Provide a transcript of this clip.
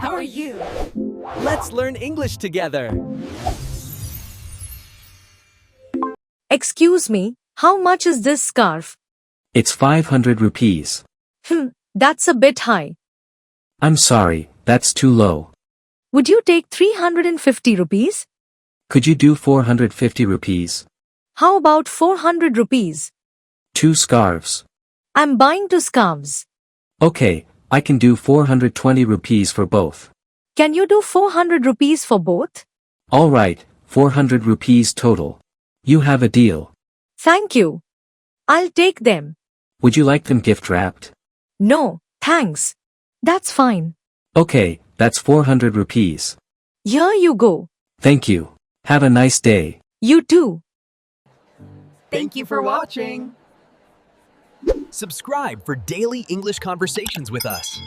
How are you? Let's learn English together. Excuse me, how much is this scarf? It's 500 rupees. That's a bit high. I'm sorry, that's too low. Would you take 350 rupees? Could you do 450 rupees? How about 400 rupees? 2 scarves. I'm buying 2 scarves. Okay, I can do 420 rupees for both. Can you do 400 rupees for both? Alright, 400 rupees total. You have a deal. Thank you. I'll take them. Would you like them gift wrapped? No, thanks. That's fine. Okay, that's 400 rupees. Here you go. Thank you. Have a nice day. You too. Thank you for watching. Subscribe for daily English conversations with us.